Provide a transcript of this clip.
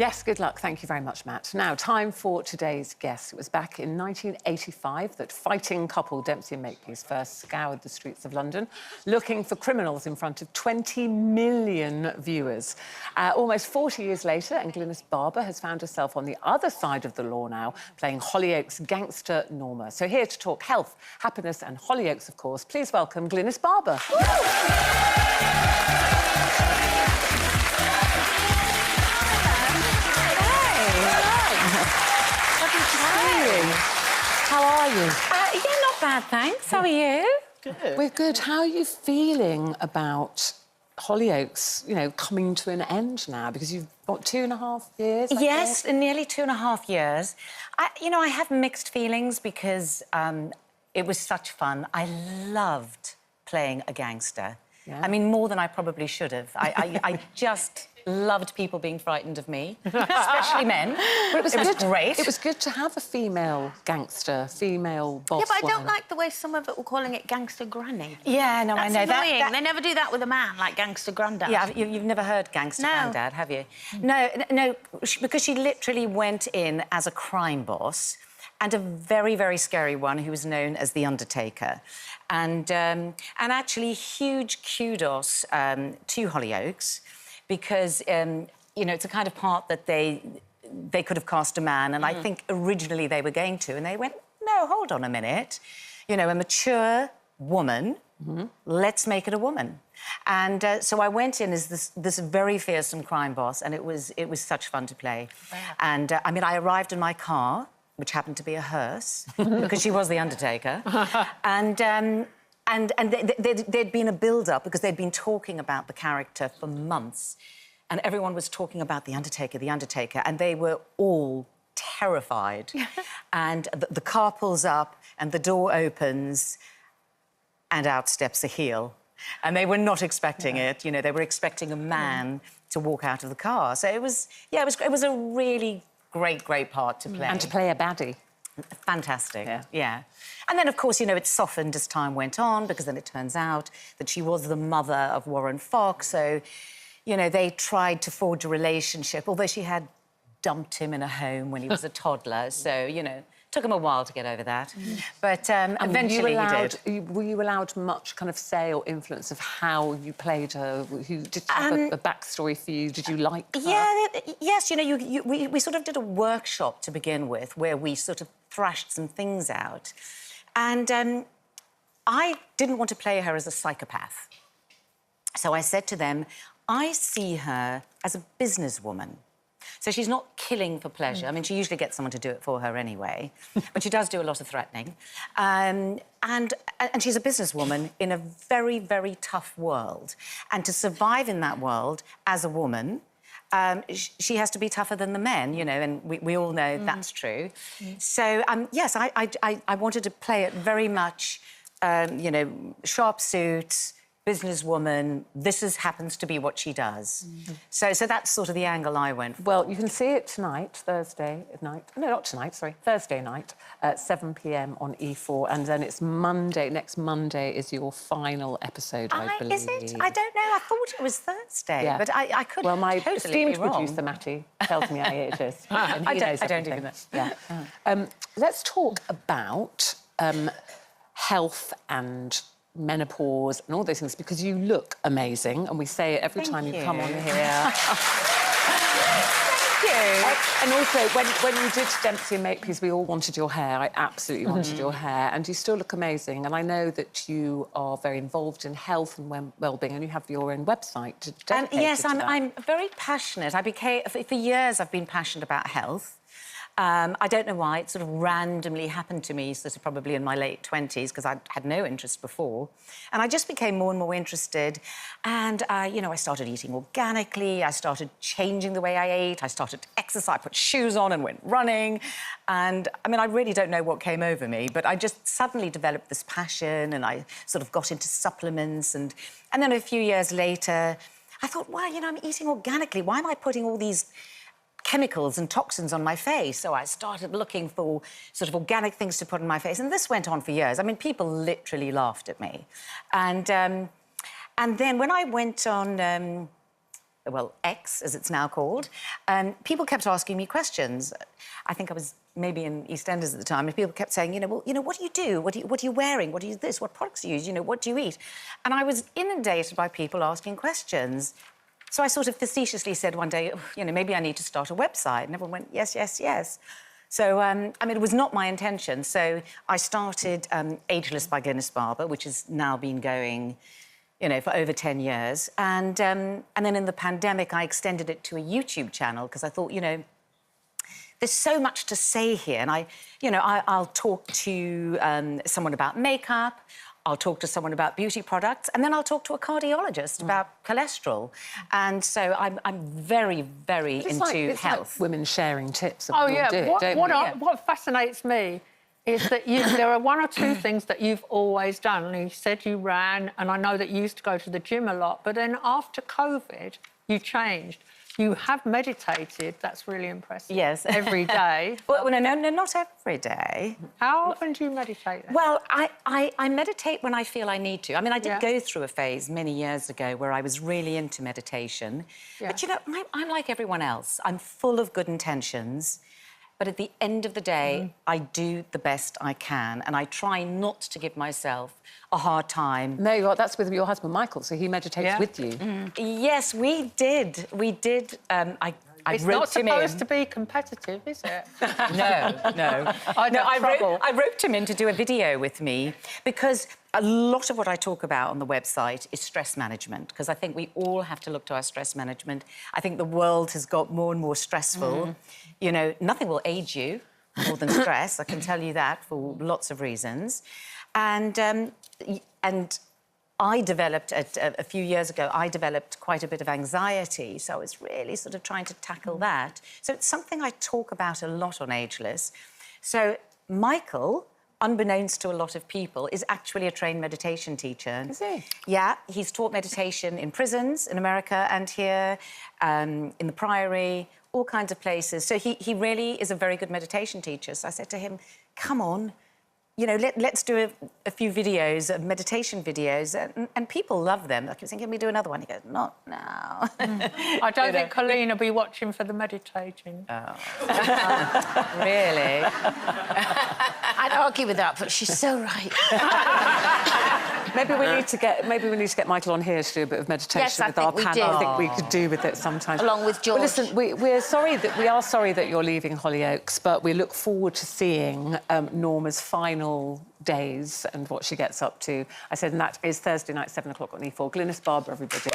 Yes, good luck. Thank you very much, Matt. Now, time for today's guest. It was back in 1985 that fighting couple Dempsey Makepeace first scoured the streets of London, looking for criminals in front of 20 million viewers. Almost 40 years later, and Glynis Barber has found herself on the other side of the law now, playing Hollyoaks' gangster Norma. So here to talk health, happiness and Hollyoaks, of course, please welcome Glynis Barber. How are you? Yeah, not bad, thanks. How are you? Good. We're good. How are you feeling about Hollyoaks, you know, coming to an end now? Because you've got 2.5 years, Yes, nearly 2.5 years. I have mixed feelings because it was such fun. I loved playing a gangster. Yeah. I mean, more than I probably should have. I just loved people being frightened of me, especially men. But it was great. It was good to have a female gangster, female boss. Yeah, but I don't woman. like the way some of it were calling it gangster granny. Yeah, no, That's I know. annoying. They never do that with a man, like gangster granddad. Yeah, you've never heard gangster No. granddad, have you? No, because she literally went in as a crime boss and a very, very scary one who was known as the Undertaker. And actually, huge kudos to Hollyoaks because, it's a kind of part that they could have cast a man, and I think originally they were going to, and they went, no, hold on a minute. You know, a mature woman, let's make it a woman. And so I went in as this very fearsome crime boss, and it was such fun to play. Wow. And, I arrived in my car, which happened to be a hearse, because she was the Undertaker. And there'd been a build-up, because they'd been talking about the character for months, and everyone was talking about the Undertaker, and they were all terrified. And the car pulls up, and the door opens, and out steps a heel. And they were not expecting it, you know, they were expecting a man to walk out of the car. So it was a really great part to play. And to play a baddie. Fantastic, yeah. And then, of course, it softened as time went on, because then it turns out that she was the mother of Warren Fox, so, they tried to forge a relationship, although she had dumped him in a home when he was a toddler, so, took him a while to get over that. But eventually he did. Were you allowed much kind of say or influence of how you played her? Did you have a backstory for you? Did you like her? Yeah, yes, we sort of did a workshop to begin with where we sort of thrashed some things out. And I didn't want to play her as a psychopath. So I said to them, I see her as a businesswoman. So she's not killing for pleasure. I mean, she usually gets someone to do it for her anyway, but she does do a lot of threatening. And she's a businesswoman in a very, very tough world. And to survive in that world as a woman, she has to be tougher than the men, and we all know that's true. So, yes, I wanted to play it very much, sharp suits, businesswoman, happens to be what she does. So that's sort of the angle I went for. Well, you can see it tonight, Thursday night. No, not tonight, sorry, Thursday night at 7 p.m. on E4, and then it's Monday. Next Monday is your final episode, I believe. Is it? I don't know. I thought it was Thursday, but I could Well, my totally esteemed be wrong. producer, Matty, tells me it is. And I he knows don't everything. even know. Yeah. Let's talk about health and menopause and all those things, because you look amazing, and we say it every time you come on here. Thank you. And also, when you did Dempsey Makepeace, we all wanted your hair. I absolutely wanted your hair, and you still look amazing. And I know that you are very involved in health and wellbeing, and you have your own website dedicated yes, to that. I'm very passionate. For years, I've been passionate about health. I don't know why. It sort of randomly happened to me, sort of probably in my late 20s, because I had no interest before. And I just became more and more interested. And, I started eating organically. I started changing the way I ate. I started to exercise, put shoes on and went running. And, I really don't know what came over me, but I just suddenly developed this passion, and I sort of got into supplements. And then a few years later, I thought, well, I'm eating organically. Why am I putting all these chemicals and toxins on my face? So I started looking for sort of organic things to put on my face, and this went on for years. People literally laughed at me. And then when I went on well, X, as it's now called, people kept asking me questions. I think I was maybe in EastEnders at the time, and people kept saying, well, what do you do? What are you wearing? What do you this? What products do you use? What do you eat? And I was inundated by people asking questions. So I sort of facetiously said one day, maybe I need to start a website. And everyone went, yes, yes, yes. So, I mean, it was not my intention. So I started Ageless by Glynis Barber, which has now been going, for over 10 years. And then in the pandemic, I extended it to a YouTube channel because I thought, there's so much to say here. And I'll talk to someone about makeup, I'll talk to someone about beauty products, and then I'll talk to a cardiologist about cholesterol. And so I'm very, very into health. Like women sharing tips of what fascinates me is that there are one or two things that you've always done. And you said you ran, and I know that you used to go to the gym a lot, but then after COVID, you changed. You have meditated. That's really impressive. Yes. Every day. Well, no, not every day. How often do you meditate then? Well, I meditate when I feel I need to. I mean, I did go through a phase many years ago where I was really into meditation. Yeah. But, I'm like everyone else. I'm full of good intentions. But at the end of the day, I do the best I can, and I try not to give myself a hard time. No, that's with your husband, Michael, so he meditates with you. Yes, we did. We did. It's not supposed to be competitive, is it? No. I roped him in to do a video with me because a lot of what I talk about on the website is stress management, because I think we all have to look to our stress management. I think the world has got more and more stressful. Nothing will aid you more than stress, I can tell you that, for lots of reasons. And I developed, a few years ago, I developed quite a bit of anxiety, so I was really sort of trying to tackle that. So it's something I talk about a lot on Ageless. So Michael, unbeknownst to a lot of people, is actually a trained meditation teacher. Is he? Yeah, he's taught meditation in prisons in America and here, in the Priory, all kinds of places. So he really is a very good meditation teacher. So I said to him, come on, let's do a few videos, meditation videos, and people love them. I keep saying, can we do another one? He goes, not now. I don't think Colleen will be watching for the meditating. Oh. Really? I'd argue with that, but she's so right. Maybe we need to get Michael on here to do a bit of meditation with our panel. I think we could do with it sometimes. Along with George. Well, listen, we are sorry that you're leaving Hollyoaks, but we look forward to seeing Norma's final days and what she gets up to. I said, and that is Thursday night, 7 o'clock on E4. Glynis Barber, everybody.